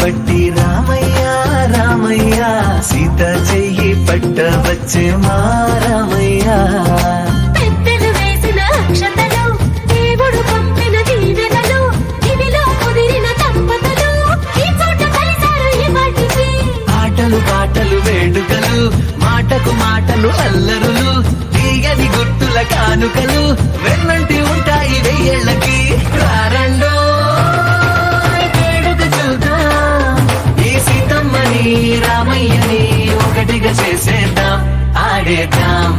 పట్టి రామయ్య రామయ్య సీత చెయ్యి పట్ట వచ్చే మా రామయ్య పెద్దలు వేసిన అక్షతలు దేవుడు పంపిన దీవెనలు ఇవిలో కుదిరిన దంపతులు ఈ చోట కలిసారు ఈ పాటికి ఆటలు పాటలు వేడుకలు మాటకు మాటలు అల్లరులు తీయని గుర్తుల కానుకలు వెన్నంటి ఉంటాయి వెయ్యేళ్ళకి రారండో వేడుక చూద్దాం ఈ సీతమ్మని రామయ్యని ఒకటిగా చేసేద్దాం ఆడేద్దాం